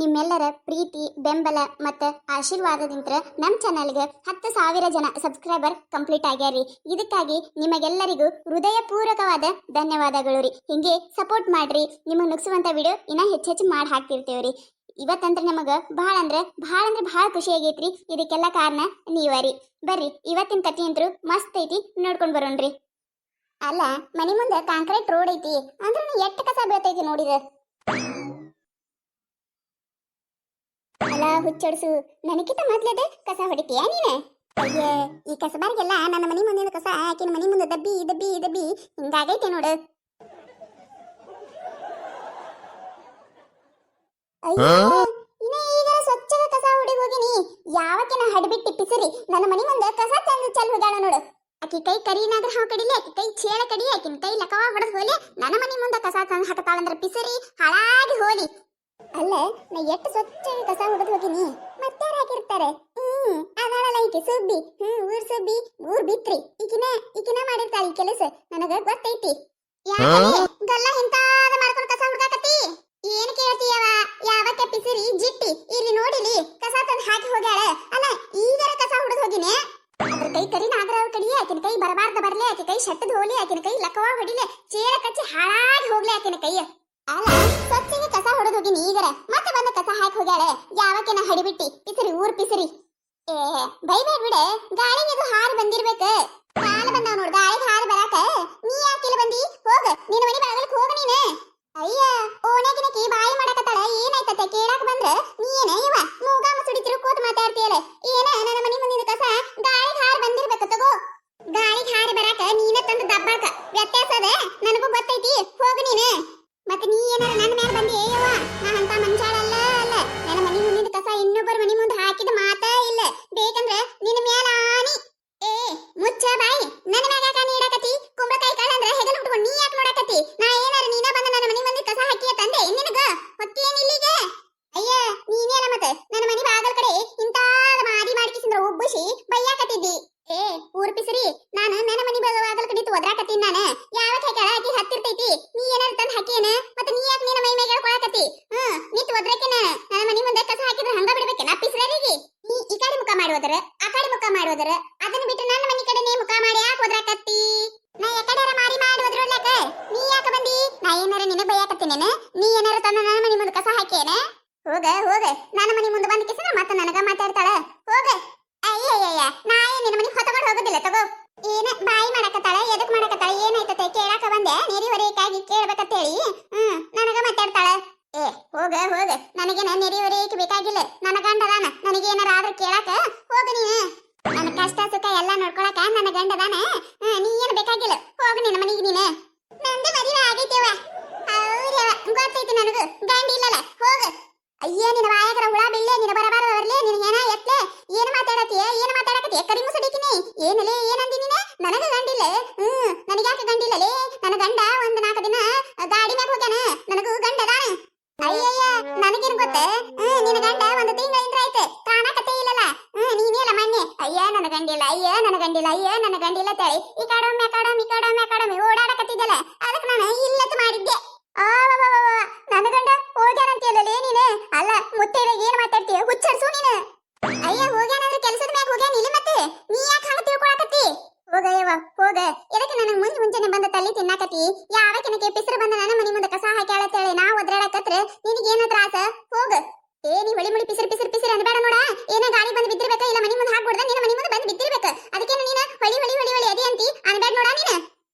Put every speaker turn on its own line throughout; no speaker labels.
ನಿಮ್ಮೆಲ್ಲರ ಪ್ರೀತಿ ಬೆಂಬಲ ಮತ್ತು ಆಶೀರ್ವಾದದಿಂದ ನಮ್ಮ ಚಾನಲ್ಗೆ 10,000 ಜನ ಸಬ್ಸ್ಕ್ರೈಬರ್ ಕಂಪ್ಲೀಟ್ ಆಗ್ಯಾರಿ. ಇದಕ್ಕಾಗಿ ನಿಮಗೆಲ್ಲರಿಗೂ ಹೃದಯಪೂರ್ವಕವಾದ ಧನ್ಯವಾದಗಳು ರೀ. ಹಿಂಗೆ ಸಪೋರ್ಟ್ ಮಾಡ್ರಿ. ನಿಮಗೆ ನುಗ್ಸುವಂಥ ವಿಡಿಯೋ ಇನ್ನೂ ಹೆಚ್ಚೆಚ್ಚು ಮಾಡಿ ಹಾಕ್ತಿರ್ತೇವೆ ರೀ. ಇವತ್ತಂದ್ರೆ ನಮಗೆ ಭಾಳ ಖುಷಿ ಆಗೈತ್ರಿ. ಇದಕ್ಕೆಲ್ಲ ಕಾರಣ ನೀವರಿ. ಬರ್ರಿ ಇವತ್ತಿನ ಕಥೆ ಅಂತೂ ಮಸ್ತ್ ಐತಿ, ನೋಡ್ಕೊಂಡು ಬರೋಣ್ರಿ. ಅಲ್ಲ, ಮನೆ ಮುಂದೆ ಕಾಂಕ್ರೀಟ್ ರೋಡ್ ಐತಿ ಅಂದ್ರೆ ಎಷ್ಟು ಕಸ ಬೀಳ್ತೈತಿ ನೋಡಿದ. ಅಲ್ಲ ಹುಚ್ಚೊಡ್ಸು, ನನಗಿಂತ ಮೊದ್ಲದ ಕಸ ಹೊಡಿತೀಯ ನೀನೆ? ಅಯ್ಯ, ಈ ಕಸಬಾರಿಗೆಲ್ಲ ನನ್ನ ಮನೆ ಮುಂದಿನ ಕಸ ಆಕಿನ ಮನೆ ಮುಂದೆ ದಬ್ಬಿ ದಬ್ಬಿ ದಬ್ಬಿ ಹಿಂಗಾಗೈತೆ ನೋಡು. ಅಯ್ಯೋ, ಇನ್ನ ಈಗ ಸ್ವಚ್ಛದ ಕಸ ಹೊಡಿ ಹೋಗಿನಿ. ಯಾವಕಿನ ಹಡ್ಬಿಟ್ಟಿ ಪಿಸರಿ ನನ್ನ ಮನೆ ಮುಂದೆ ಕಸ ತಂದು ಚೆಲ್ ಹೋಗ್ಯಾಳ ನೋಡು. ಆಕಿ ಕೈ ಕರಿನಾದ್ರ ಹಾವು ಕಡಿಲಿ, ಆಕಿ ಕೈ ಚೇಳ ಕಡಿ, ಆಕಿನ ಕೈ ಲಕವಾ ಹೊಡೆದು ಹೋಲಿ ನನ್ನ ಮನೆ ಮುಂದೆ ಕಸ ತಂದು ಹಾಕತಾಳಂದ್ರ ಪಿಸರಿ ಹಾಳಾಗಿ ಹೋಲಿ. ಅಲ್ಲ, ನಾ ಎಷ್ಟು ಸ್ವಚ್ಛವಾಗಿ ಕಸ ಹೊಡೆದು ಹೋಗಿನಿ, ಮತ್ತಾರು ಹಾಕಿರ್ತಾರೆ. ಅದಾಳಲ್ಲ ಈಕೆ ಸುಬ್ಬಿ, ಊರ್ ಸುಬ್ಬಿ, ಊರ್ ಬಿತ್ರಿ. ಈಕಿನ ಮಾಡಿರ್ತಾಳ ಈ ಕೆಲಸ, ನನಗ ಗೊತ್ತೈತಿ. ಗಲ್ಲ ಹಿಂತಾದ ಮಾಡ್ಕೊಂಡು ಕಸ ಹುಡ್ಕಾಕತ್ತಿ. ಏನ್ ಕೇಳ್ತೀಯವ? ಯಾವಕ್ಕೆ ಪಿಸಿರಿ ಜಿಟ್ಟಿ ಇಲ್ಲಿ ನೋಡಿಲಿ ಕಸ ತಂದು ಹಾಕಿ ಹೋಗ್ಯಾಳ. ಅಲ್ಲ, ಈಗರ ಕಸ ಹೊಡೆದು ಹೋಗಿನಿ. ಅದ್ರ ಕೈ ಕರಿನ ಆದ್ರ ಕಡಿಯೇ, ಆಕಿನ ಕೈ ಬರಬಾರ್ದ ಬರ್ಲಿ, ಆಕಿ ಕೈ ಶಟ್ಟದ್ ಹೋಲಿ, ಆಕಿನ ಕೈ ಲಕವಾ ಹೊಡಿಲೆ, ಚೇಳ ಕಚ್ಚಿ ಹಾಳಾಗಿ ಹೋಗ್ಲಿ ಆಕಿನ ಕೈ. ಅಲ್ಲ, ಸ್ವಚ್ಛಗೆ ಕಸ ಹೊಡೆದು ಹೋಗಿನಿ, ಈಗರ ಮತ್ತೆ ಬಂದ ಕಸ ಹಾಕಿ ಹೋಗ್ಯಾಳೆ. ಯಾವಕ್ಕೆನ ಹಡಿಬಿಟ್ಟಿ ಪಿಸರಿ, ಊರ್ ಪಿಸರಿ. ಏ ಬೈಬೇಡ ಬಿಡೆ, ಗಾಳಿಗೆ ಇದು ಹಾರಿ ಬಂದಿರ್ಬೇಕ. ಕಾಲ ಬಂದಾವ ನೋಡ್, ಗಾಳಿಗೆ ಹಾರಿ ಬರಾಕ ನೀ ಯಾಕಿಲ್ಲ ಬಂದಿ? ಹೋಗ, ನಿನ್ನ ಮನಿ ಬಾಗಲಕ್ಕೆ ಹೋಗ ನೀನೆ. ಅಯ್ಯ, ಓಣ್ಯಾಗಿನಕಿ ಬಾಯಿ ಮಾಡಕತ್ತಾಳ. ಏನಾಯ್ತತೆ ಕೇಳಾಕ ಬಂದ್ರ ನೀ ಏನ ಇವ ಮೂಗ ಮುಸುಡಿ ತಿರುಕೋತ ಮಾತಾಡ್ತೀಯಲ್ಲ. ಏನ ನನ್ನ ಮನಿ ಮುಂದಿನ ಕಸ ಗಾಳಿಗೆ ಹಾರಿ ಬಂದಿರ್ಬೇಕು. ತಗೋ, ಗಾಳಿಗೆ ಹಾರಿ ಬರಾಕ ನೀನ ತಂದು ದಬ್ಬಾಕ ವ್ಯತ್ಯಾಸ ಅದ, ನನಗೂ ಗೊತ್ತೈತಿ. ಹೋಗ ನೀನೆ. ಮತ್ತೆ ನೀ ಏನಾರ ನನ್ನ ಮೇಲೆ ಬಂದಿ? ಏಯವ್ವ, ನಾ ಅಂತ ಮನುಷ್ಯಾಳಲ್ಲ. ಅಲ್ಲ, ನನ್ನ ಮನಿ ಮುಂದಿನ ಕಸ ಇನ್ನೊಬ್ಬರ ಮನಿ ಮುಂದೆ ಹಾಕಿದ ಮಾತಾ ಇಲ್ಲ. ಬೇಕಂದ್ರೆ ನಿನ್ನ ಮೇಲೆ ಆನಿ. ಏ ಮುಚ್ಚ ಬಾಯಿ, ನನ್ನ ಮ್ಯಾಗ ಯಾಕ ನೀಡಾಕತಿ? ಕುಂಬಳಕಾಯಿ ಕಾಳ ಅಂದ್ರೆ ಹೆಗಲು ಉಟ್ಕೊಂಡು ನೀ ಯಾಕೆ ನೋಡಾಕತಿ? ನಾ ಏನಾರ ನೀನ ಬಂದ ನನ್ನ ಮನಿ ಮುಂದೆ ಕಸ ಹಾಕಿಯ ತಂದೆ ನಿನಗ ಹೊತ್ತೇನ್ ಇಲ್ಲಿಗೆ? ಅಯ್ಯ, ನೀನೇನ ಮತ್ತೆ ನನ್ನ ಮನಿ ಬಾಗಲ್ ಕಡೆ ಇಂತಾದ ಮಾರಿ ಮಾಡ್ಕಿಸಿದ್ರ ಉಬ್ಬುಸಿ ಬೈಯಾಕತ್ತಿದ್ದಿ. ಏ ಊರ್ ಪಿಸರಿ, ನಾನು ನನ್ನ ಮನಿ ಬಾಗಲ್ ಕಡೆ ಒದ್ರಾಕತ್ತೀನಿ. ನಾನು ಯಾವಕ್ಕೆ ಹಾಕ್ಯಾಳ? ಆಕಿ ಹತ್ತಿರ್ತೈತಿ. ನೀ ಏನಾರ ತಂದು ಹಾಕಿಯೇನ? ಮತ್ತೆ ನೀ ಯಾಕೆ ನಿನ್ನ ಮೈ ಮೇಲೆ ಹೇಳ್ಕೊಳಕತ್ತಿ? ನಿಂತು ಒದ್ರಕ್ಕೆ ನನ್ನ ಮನಿ ಮುಂದೆ ಕಸ ಹಾಕಿದ್ರೆ ಹಂಗ ಬಿಡ್ಬೇಕೆ? ನಾ ಪಿಸರಿಗೆ ನೀ ಈ ಕಡೆ ಮುಖ ಮಾಡೋದ್ರ ಆ ಕಡೆ ಮುಖ ಮಾಡೋದ್ರ, ಅದನ್ನ ಬಿಟ್ಟು ನನ್ನ ಮನಿ ಕಡೆನೇ ಮುಖ ಮಾಡಿ ಯಾಕೆ ಒದ್ರಾಕತ್ತಿ? ನಾ ಯಾಕಡೆ ಮಾರಿ ಮಾಡಿ ಒದ್ರೋಡ್ಲಾಕ ನೀ ಯಾಕೆ ಬಂದಿ? ನಾ ಏನಾರ ನಿನಗೆ ಬೈಯಾಕತ್ತೀನೇನ? ನೀ ಏನಾರ ತಂದು ನನ್ನ ಮನಿ ಮುಂದೆ ಕಸ ಹಾಕಿಯೇನ? ಹೋಗ ಹೋಗ, ನನ್ನ ಮನಿ ಮುಂದೆ ಬಂದ ಕಿಸನ ಮತ್ತೆ ನನಗ ಮಾತಾಡ್ತಾಳ. ಹೋಗ. ಅಯ್ಯಯ್ಯ, ನಾ ನಿನ್ನ ಮನಿ ಹೊತ್ತಕೊಂಡು ಹೋಗೋದಿಲ್ಲ. ತಗೋ. ಏನ ಬಾಯಿ ಮಾಡಕತ್ತಾಳ? ಎದಕ್ ಮಾಡಕತ್ತಾಳ? ಏನಾಯ್ತತೆ ಕೇಳಾಕ ಬಂದೆ, ನೆರಿವರೇಕಾಗಿ ಕೇಳ್ಬೇಕಂತೇಳಿ ನನಗ ಮಾತಾಡ್ತಾಳ. ಏ ಹೋಗ ಹೋಗ, ನನಗೇನ ನೆರಿವರೇಕೆ ಬೇಕಾಗಿಲ್ಲ. ನನ್ನ ಗಂಡದಾನ, ನನಗೇನಾರ ಆದ್ರೆ ಕೇಳಾಕ ಹೋಗ ನೀನು. ನನ್ನ ಕಷ್ಟ ಸುಖ ಎಲ್ಲ ನೋಡ್ಕೊಳಕ ನನ್ನ ಗಂಡದಾನ, ನೀ ಏನು ಬೇಕಾಗಿಲ್ಲ. ಹೋಗ ನಿನ್ನ ಮನಿಗೆ ನೀನು. ನಂದು ಮದುವೆ ಆಗೈತೇವ. ಹೌದವ, ಗೊತ್ತೈತಿ ನನಗೂ. ಗಂಡ ಇಲ್ಲಲ್ಲ. ಹೋಗ. ಅಯ್ಯ, ನಿನ್ನ ಬಾಯಾಗರ ಹುಳ ಬೀಳ್ಳೆ, ನಿನ್ನ ಬರಬಾರ ಬರ್ಲಿ, ನಿನಗೆ ಏನ ಎತ್ಲೆ? ಏನು ಮಾತಾಡತ್ತೀಯ? ಏನು ಮಾತಾಡಕತ್ತೀಯ? ಕರಿ ಮುಸಡಿಕಿನಿ. ಏನಲೇ, ಏನಂದಿ ನೀನೆ? ನನಗ ಗಂಡಿಲ್ಲ. ನನಗ್ಯಾಕೆ ಗಂಡಿಲ್ಲಲೇ? ನನ್ನ ಗಂಡ ಒಂದ್ 4 ದಿನ ಗಾಡಿ ಮ್ಯಾಗ ಹೋಗ್ಯಾನ. ನನಗೂ ಗಂಡ ಅದಾನ. ಅಯ್ಯಯ್ಯ, ನನಗೇನು ಗೊತ್ತ? ನಿನ್ನ ಗಂಡ ಒಂದು ತಿಂಗಳಿಂದ ಆಯ್ತು, ಕಾಣಕತ್ತೇ ಇಲ್ಲಲ್ಲ. ನೀನೇಲ ಮಣ್ಣೆ ಅಯ್ಯ ನನ್ನ ಗಂಡಿಲ್ಲ, ಅಯ್ಯ ನನ್ನ ಗಂಡಿಲ್ಲ, ಅಯ್ಯ ನನ್ನ ಗಂಡಿಲ್ಲ ತಳಿ ಈ ಕಡೊಮ್ಮೆ ಓಡಾಡಕತ್ತಿದ್ದಲ್ಲ. ಅದಕ್ಕೆ ನಾನು ಇಲ್ಲತ್ತು ಮಾಡಿದ್ದೆ. ನನ್ನ ಗಂಡ ಹೋಗ್ಯಾನಂತೀಯಲ್ಲೇ ನೀನು? ಅಲ್ಲ, ಮುತ್ತೈದಾಗ ಏನ್ ಮಾತಾಡ್ತೀಯ? ಹುಚ್ಚರ್ಸು ನೀನು. ಅಯ್ಯ, ಹೋಗ್ಯಾನಂದ್ರೆ ಕೆಲಸದ ಮ್ಯಾಗ ಹೋಗ್ಯಾನ ಇಲ್ಲ. ಮತ್ತೆ ನೀ ಯಾಕೆ ಹಂಗ ತಿಳ್ಕೊಳಕತ್ತಿ? ಹೋಗಯ್ಯವ ಹೋಗ. ಇದಕ್ಕೆ ನನಗೆ ಮುಂಜಾನೆ ಬಂದ ತಲ್ಲಿ ತಿನ್ನಾಕತಿ. ಯಾವಕ್ಕೆ ಪಿಸರು ಬಂದ ನನ್ನ ಮನಿ ಮುಂದೆ ಕಸ ಹಾಕ್ಯಾಳತ್ತೇಳಿ ನಾ ಒದ್ರಾಡಕತ್ರ ನಿನಗೇನ ತ್ರಾಸ? ಹೋಗ. ಏ ನೀ ಹೊಳಿ ಮುಳಿ ಪಿಸರ್ ಅನ್ಬೇಡ ನೋಡ. ಏನ ಗಾಳಿ ಬಂದು ಬಿದ್ದಿರ್ಬೇಕ, ಇಲ್ಲ ಮನಿ ಮುಂದೆ ಹಾಕ್ಬಿಡ್ದ ನಿನ್ನ ಮನಿ ಮುಂದೆ ಬಂದು ಬಿದ್ದಿರ್ಬೇಕ. ಅದಕ್ಕೇನು ನೀನ ಹೊಳಿ ಅದೇ ಅಂತಿ ಅನ್ಬೇಡ ನೋಡ ನೀನು.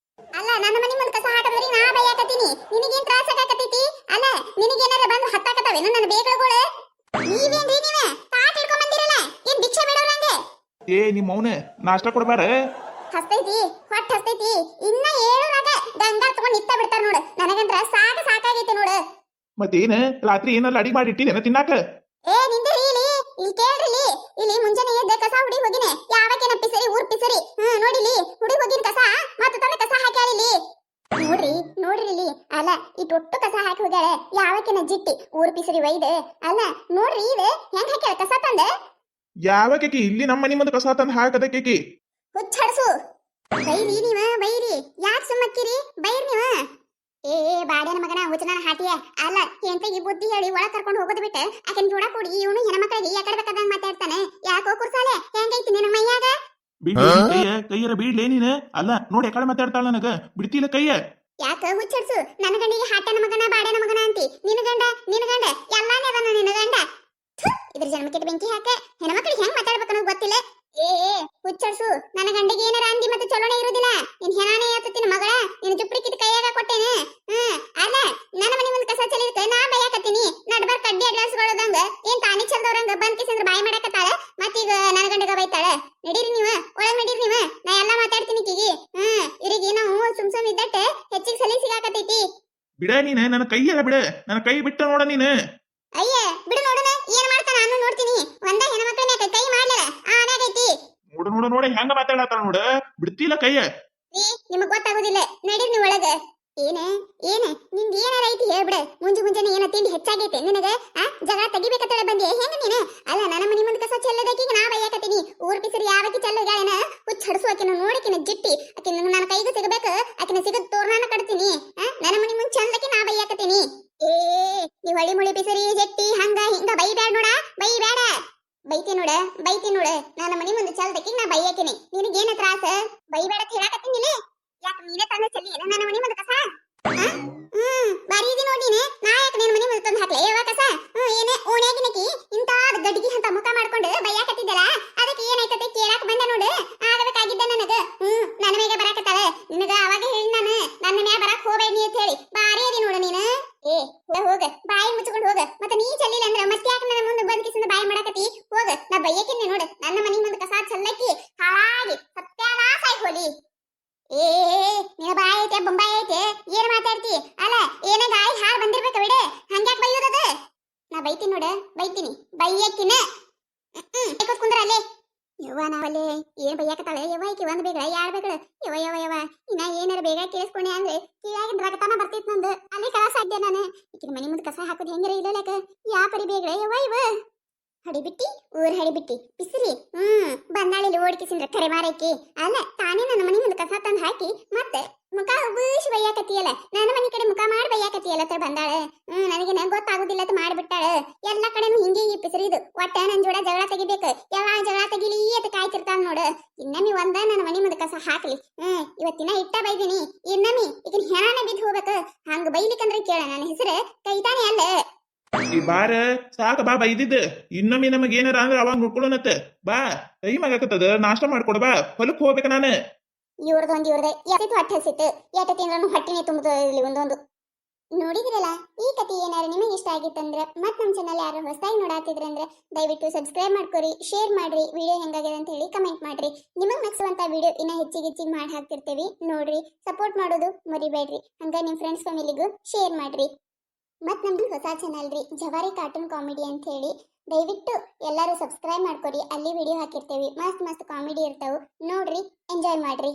ಅಲ್ಲ, ನನ್ನ ಮನಿ ಮುಂದೆ ಕಸ ಹಾಕದ್ರಿ ನಾ ಬೈಯಾಕತ್ತೀನಿ, ನಿನಗೇನ್ ತ್ರಾಸ ಆಗಾಕತ್ತೈತಿ? ಅಲ್ಲ, ನಿನಗೇನಾರ ಬಂದು ಹತ್ತಾಕತ್ತಾವೇನು ನನ್ನ ಬೇಕಳುಗಳು? ನೀವೇನ್ರಿ ನೀವೇ ತಾಟ್ ಹಿಡ್ಕೊಂಡ್ ಬಂದಿರಲ್ಲ, ಏನ್ ಭಿಕ್ಷೆ ಬೇಡವ್ರಂಗೆ?
ಏ ನಿಮ್ಮ ಅವನ ನಾಷ್ಟ ಕೊಡ್ಬಾರ.
ಹಸ್ತೈತಿ, ಹೊಟ್ಟೆ ಹಸ್ತೈತಿ. ಇನ್ನ 7 ಗಂಗಾ ತಗೊಂಡ್ ನಿತ್ತ ಬಿಡ್ತಾರ ನೋಡು. ನನಗಂದ್ರ ಸಾಕಾಗೈತಿ ನೋಡು.
ಮತ್ತೇನ ರಾತ್ರಿ ಏನಾರ ಅಡಿಗೆ ಮಾಡಿ ಇಟ್ಟಿದ್ದೇನ ತಿನ್ನಾಕ?
ಏ ನಿಂದ್ರಿ ಇಲ್ಲಿ ಕೇಳ್ರಿ. ಇಲ್ಲಿ ಮುಂಜಾನೆ ಎದ್ದ ಕಸ ಹುಡಿ ಹೋಗಿನೆ. ಯಾವಕ್ಕೆ ಪಿಸರಿ, ಊರ್ ಪಿಸರಿ. ನೋಡಿಲಿ ಹುಡಿ ಹೋಗಿನ ಕಸ ಮತ್ತೆ ತಂದ ಕಸ ಹಾಕ್ಯಾಳಿಲಿ. ನೋಡ್ರಿ ಇಲ್ಲಿ. ಅಲ್ಲ, ಈ ಟೊಟ್ಟು ಕಸ ಹಾಕಿ ಹೋಗ್ಯಾಳ. ಯಾವಕ್ಕೆ ಜಿಟ್ಟಿ ಊರ್ ಪಿಸರಿ ಒಯ್ದ. ಅಲ್ಲ ನೋಡ್ರಿ, ಇದು ಹೆಂಗ್ ಹಾಕ್ಯಾಳ ಕಸ ತಂದ?
ಯಾವಕಿ ಇಲ್ಲಿ ನಮ್ಮ ಮನಿ ಮುಂದೆ ಕಸ ತಂದು ಹಾಕದಕ್ಕಿ
ಹುಚ್ಚಡ್ಸು. ಬೈರಿ ನೀವ, ಬೈರಿ. ಯಾಕೆ ಸುಮ್ಮಕ್ಕಿರಿ? ಬೈರಿ ನೀವ. ಬಾಡ್ಯಾನ ಮಗನ ಹುಚ್ಚನ ಹಾಟಿಯ ಅಲ್ಲ ಎಂತಗಿ ಬುದ್ಧಿ ಹೇಳಿ ಒಳಗ್ ಕರ್ಕೊಂಡು ಹೋಗೋದು ಬಿಟ್ಟು ಆಕಿನ ಜೋಡ ಕೂಡಿ ಇವನು ಹೆಣ್ಮಕ್ಳಿಗೆ ಯಾಕಡೆ ಬೇಕಾದಂಗ್ ಮಾತಾಡ್ತಾನೆ. ಯಾಕೋ ಕುರ್ಸಾಲೆ ಹೆಂಗೈತಿ ನಿನ್ನ ಮೈಯಾಗ?
ಬಿಡ್ಲಿ ಕೈಯ ಕೈಯರ ಬಿಡ್ಲೇ ನೀನು. ಅಲ್ಲ ನೋಡಿ ಯಾಕಡೆ ಮಾತಾಡ್ತಾಳ ನನಗ ಬಿಡ್ತಿಲ್ಲ ಕೈಯ.
ಯಾಕ ಹುಚ್ಚಡ್ಸು ನನ್ನ ಗಂಡಿಗೆ ಹಾಟನ ಮಗನ ಬಾಡ್ಯಾನ ಮಗನ ಅಂತಿ. ನಿನ್ನ ಗಂಡ ಎಲ್ಲಾನೇ ಅದನ್ನ ನಿನ್ನ ಗಂಡ. ಇದ್ರ ಜನ್ಮಕ್ಕೆ ಬೆಂಕಿ ಹಾಕ. ಹೆಣ್ಮಕ್ಳಿಗೆ ಹೆಂಗ್ ಮಾತಾಡ್ಬೇಕು ಅನ್ನೋದು ಗೊತ್ತಿಲ್ಲ. ಹುಚ್ಚಡ್ಸು ನನ್ನ ಗಂಡಿಗೆ ಏನಾರ ಅಂದಿ ಮತ್ತೆ ಚಲೋನೆ ಇರುದಿಲ್ಲ. ನಿನ್ ಹೆಣಾನೇ ಆತತಿನ ಮಗಳ ನಿನ್ ಜುಪ್ರಿ ಕಿತ್ ಕೈಯಾಗ ಕೊಟ್ಟೇನೆ. ಅಲ್ಲ ನನ್ನ ಮನೆ ಮುಂದೆ ಕಸ ಚೆಲ್ಲಿದಕ್ಕೆ ನಾ ಬೈಯಾಕತ್ತೀನಿ. ನಡ್ಬಾರ್ ಕಡ್ಡಿ ಅಡ್ಲಾಸ್ಗಳದಂಗ ಏನ್ ತಾನಿ ಚಲ್ದವ್ರಂಗ ಬಂದ್ ಕಿಸಂದ್ರ ಬಾಯಿ ಮಾಡಕತ್ತಾಳ. ಮತ್ತೀಗ ನನ್ನ ಗಂಡಗ ಬೈತಾಳ. ನಡೀರಿ ನೀವ ಒಳಗ್ ನಡೀರಿ ನೀವ. ನಾ ಎಲ್ಲಾ ಮಾತಾಡ್ತೀನಿ ಕೀಗಿ. ಇರಿಗೆ ನಾವು ಸುಮ್ ಇದ್ದಟ್ಟ ಹೆಚ್ಚಿಗೆ ಸಲಿ ಸಿಗಾಕತೈತಿ.
ಬಿಡ ನೀನ ನನ್ನ ಕೈಯಲ್ಲ ಬಿಡ. ನನ್ನ ಕೈ ಬಿಟ್ಟ ನೋಡ ನೀನು.
ಅಯ್ಯ ಬಿಡು ನೋಡೋಣ ಏನ್ ಮಾಡ್ತಾನ ನಾನು ನೋಡ್ತೀನಿ. ಒಂದ ಹೆಣ್ಮಕ್ಳ ಮ್ಯಾಕ ಕೈ ಮಾಡ್ಲರ ಆನಾಗೈತಿ.
ನೋಡ ಹೆಂಗ ಮಾತಾಡತ್ತಾಳ ನೋಡ. ಬಿಡ್ತಿಲ್ಲ ಕೈಯ.
ನಿಮಗ್ ಗೊತ್ತಾಗೋದಿಲ್ಲ. ನಡೀರಿ ನೀವ್ ಒಳಗ. ಏನ ನಿಂದ ಏನಾರ ಐತಿ ಹೇಳ್ಬಿಡ. ಮುಂಜಾನೆ ಏನ ತಿಂಡಿ ಹೆಚ್ಚಾಗೈತೆ ನಿನಗ? ಜಗಳ ತೆಗಿಬೇಕತ್ತಳ ಬಂದೆ ಹೆಂಗ ನೀನು? ಅಲ್ಲ ನನ್ನ ಮನಿ ಮುಂದೆ ಕಸ ಚೆಲ್ಲದಕ್ಕೀಗ ನಾ ಬೈಯಾಕತ್ತೀನಿ. ಊರ್ ಪಿಸರಿ ಯಾವಕಿ ಚೆಲ್ಲಗಾಳನ ಹುಚ್ಚ ಹಡಸು ಆಕಿನ ನೋಡಿಕಿನ ಜಿಟ್ಟಿ ಆಕಿನ ನನ್ನ ಕೈಗೂ ಸಿಗಬೇಕ. ಆಕಿನ ಸಿಗದ್ ತೋರ್ನಾನ ಕಡ್ತೀನಿ. ನನ್ನ ಮನಿ ಮುಂದೆ ಚಂದಕ್ಕೆ ನಾ ಬೈಯಾಕತ್ತೀನಿ. ನೀವ್ ಹಳ್ಳಿ ಮುಳಿ ಪಿಸರಿ ಜಟ್ಟಿ ಹಂಗ ಹಿಂಗ ಬೈಬ್ಯಾಡ ನೋಡ. ಬೈತಿ ನೋಡ. ನನ್ನ ಮನಿ ಮುಂದೆ ಚಲ್ದಕ್ಕೀಗ ನಾ ಬೈಯಾಕಿನಿ. ನಿನಗೇನ ತ್ರಾಸ? ಬೈಬೇಡ ಅಂತ ಹೇಳಾಕತ್ತೀನಿಲ್ಲ. ಯಾಕೆ ನೀನೇ ತಂದ ಚೆಲ್ಲಿ ನನ್ನ ಮನಿ ಮುಂದೆ ಕಸ? ಬಾರಿ idi ನೋಡಿನೆ. ನಾ ಯಾಕೆ ನಿನ್ನ ಮನಿ ಮುಂದೆ ತಂದು ಹಾಕ್ಲೆ ಯಾವ ಕಸ? ಏನೇ ಓಣ್ಯಾಗಿನಕಿ ಇಂತ ಗಡ್ಡಿಗೆ ಅಂತ ಮುಖ ಮಾಡ್ಕೊಂಡು ಬೈಯಾಕತ್ತಿದ್ದಲ್ಲ. ಅದಕ್ಕೆ ಏನಾಯ್ತತೆ ಕೇಳಾಕ ಬಂದ ನೋಡು. ಆಗಬೇಕಾಗಿದ್ದ ನನಗ. ನನ್ನ ಮೇಲೆ ಬರಾಕತ್ತಾಳ. ನಿನಗ ಅವಾಗ ಹೇಳಿ ನಾನು ನನ್ನ ಮ್ಯಾಗ ಬರಾಕ್ ಹೋಗ್ಬೇಡಿ ಅಂತ ಹೇಳಿ. ಬಾರಿ ಅದಿ ನೋಡು ನೀನು. ಹೋಗ ಬಾಯಿ ಮುಚ್ಕೊಂಡು ಹೋಗ. ಮತ್ತೆ ನೀ ಚೆಲ್ಲಿಲ್ಲ ಅಂದ್ರೆ ಮತ್ತೆ ಯಾಕೆ ನನ್ನ ಮುಂದೆ ಬಂದ್ ಕಿಸಿಂದ ಬಾಯಿ ಮಾಡಾಕತಿ? ಹೋಗ ನಾ ಬೈಯಕಿನ್ನೆ ನೋಡು. ನನ್ನ ಮನಿ ಮುಂದೆ ಕಸ ಚೆಲ್ಲಕ್ಕಿ ಹಾಳಾಗಿ ಸತ್ಯಾನಾಶ ಆಗಿ ಹೋಲಿ. ನಿನ್ನ ಬಾಯಿ ಐತೆ ಬೊಂಬಾಯಿ ಐತೆ ಏನ್ ಮಾತಾಡ್ತಿ? ಅಲ್ಲ ಏನ ಗಾಯಿ ಹಾರ್ ಬಂದಿರ್ಬೇಕ ಬಿಡ. ಹಂಗ್ಯಾಕ್ ಬೈಯೋದದ? ನಾ ಬೈತೀನಿ ನೋಡ. ಬೈಯಕಿನ ಕುಂದ್ರ ಅಲ್ಲೇ. ಯವ್ವ ನಾವಲ್ಲೇ ಏನ್ ಬೈಯಾಕತ್ತಾಳೆ ಯವ್ವ. ಈಕಿ ಒಂದ್ ಬೇಗ ಯಾರ್ ಬೇಕಳ ಯವ್ವ ಇನ್ನ ಏನಾರ ಬೇಗ ಕೇಳಿಸ್ಕೊಂಡೆ ಅಂದ್ರೆ ಕಿವಿಯಾಗಿದ್ ರಗತಾನ ಬರ್ತಿತ್ ನಂದು. ಅಲ್ಲಿ ಕಸ ಸಾಧ್ಯ ನಾನು. ಈಕಿನ ಮನಿ ಮುಂದೆ ಕಸ ಹಾಕೋದು ಹೆಂಗಾರ ಇಲ್ಲಕ ಯಾ ಪರಿ ಬೇಗ ಯವ್ವ ಹಡಿಬಿಟ್ಟಿ ಊರ್ ಹಡಿಬಿಟ್ಟಿ ಪಿಸಿರಿ ಬಂದಾಳಿಲಿ ಓಡ್ಕಿಸಿಂದ್ರ ಕರೆ ಮಾರೈಕಿ. ಅಲ್ಲ ತಾನೇ ನನ್ನ ಮನಿ ಮುಂದೆ ಕಸ ತಂದು ಹಾಕಿ ಮತ್ತೆ ಮುಖ ಉಬೂಶ್ ಬೈಯಾಕತಿಯಲ್ಲ. ನನ್ನ ಮನಿ ಕಡೆ ಮುಖ ಮಾಡಿ ಬೈಯಾಕತಿಯಲ್ಲ ತರ ಬಂದಾಳ. ನನಗೇನ ಗೊತ್ತಾಗುದಿಲ್ಲ ಅಂತ ಮಾಡ್ಬಿಟ್ಟಾಳ. ಎಲ್ಲ ಕಡೆನು ಹಿಂಗೆ ಈ ಪಿಸರಿದು. ಒಟ್ಟ ನನ್ ಜೋಡ ಜಗಳ ತೆಗಿಬೇಕು. ಯಾವಾಗ ಜಗಳ ತೆಗಿಲಿ ಅಂತ ಕಾಯ್ತಿರ್ತಾನ ನೋಡು. ಇನ್ನಮ್ಮಿ ಒಂದ ನನ್ನ ಮನಿ ಮುಂದೆ ಕಸ ಹಾಕ್ಲಿ. ಇವತ್ತಿನ ಇಟ್ಟ ಬೈದಿನಿ. ಇನ್ನಮ್ಮಿ ಈಗಿನ ಹೆಣಾನ ಬಿದ್ದು ಹೋಗ್ಬೇಕು. ಹಂಗ ಬೈಲಿಕ್ಕಂದ್ರೆ ಕೇಳ ನನ್ನ ಹೆಸರು ಕೈತಾನೆ ಅಲ್ಲ.
ಈ ಬಾರ ಸಾಕ ಬಾ ಬೈದಿದ್ದ. ಇನ್ನೊಮ್ಮೆ ನಮಗ ಏನಾರ ಅಂದ್ರ ಅವಾಗ ನೋಡ್ಕೊಳ್ಳೋನತ್ತ. ಬಾ ಟೈಮ್ ಆಗತ್ತದ. ನಾಷ್ಟ ಮಾಡ್ಕೊಡ ಬಾ. ಹೊಲಕ್ ಹೋಗ್ಬೇಕ ನಾನು.
ಇವ್ರದೊಂದು ಎತ್ತಿತ್ತು ಹೊಟ್ಟೆ ಹಸಿತ್ತು. ಎಟ್ಟ ತಿಂದ್ರೂ ಹೊಟ್ಟಿನೇ ತುಂಬುತ್ತಲ್ಲಿ ಒಂದೊಂದು. ನೋಡಿದ್ರಲ್ಲ ಈ ಕಥೆ ಏನಾರು ನಿಮಗೆ ಇಷ್ಟ ಆಗಿತ್ತಂದ್ರೆ ಮತ್ತೆ ನಮ್ಮ ಚಾನಲ್ ಯಾರು ಹೊಸದಾಗಿ ನೋಡಾತಿದ್ರಂದ್ರೆ ದಯವಿಟ್ಟು ಸಬ್ಸ್ಕ್ರೈಬ್ ಮಾಡ್ಕೊರಿ, ಶೇರ್ ಮಾಡ್ರಿ, ವಿಡಿಯೋ ಹೆಂಗಾಗಿದೆ ಅಂತ ಹೇಳಿ ಕಮೆಂಟ್ ಮಾಡ್ರಿ. ನಿಮಗೆ ಮೆಚ್ಚುವಂತ ವಿಡಿಯೋ ಇನ್ನ ಹೆಚ್ಚಿಗೆ ಮಾಡಿ ಹಾಕ್ತಿರ್ತೀವಿ ನೋಡ್ರಿ. ಸಪೋರ್ಟ್ ಮಾಡೋದು ಮರಿಬೇಡ್ರಿ. ಹಂಗ ನಿಮ್ಮ ಫ್ರೆಂಡ್ಸ್ ಫ್ಯಾಮಿಲಿಗೂ ಶೇರ್ ಮಾಡ್ರಿ. ಮತ್ ನಮ್ದು ಹೊಸ ಚಾನಲ್ ರೀ ಜವಾರಿ ಕಾರ್ಟೂನ್ ಕಾಮಿಡಿ ಅಂತ ಹೇಳಿ. ದಯವಿಟ್ಟು ಎಲ್ಲರೂ ಸಬ್ಸ್ಕ್ರೈಬ್ ಮಾಡ್ಕೊರಿ. ಅಲ್ಲಿ ವಿಡಿಯೋ ಹಾಕಿರ್ತೇವಿ. ಮಸ್ತ್ ಕಾಮಿಡಿ ಇರ್ತಾವು ನೋಡ್ರಿ. ಎಂಜಾಯ್ ಮಾಡ್ರಿ.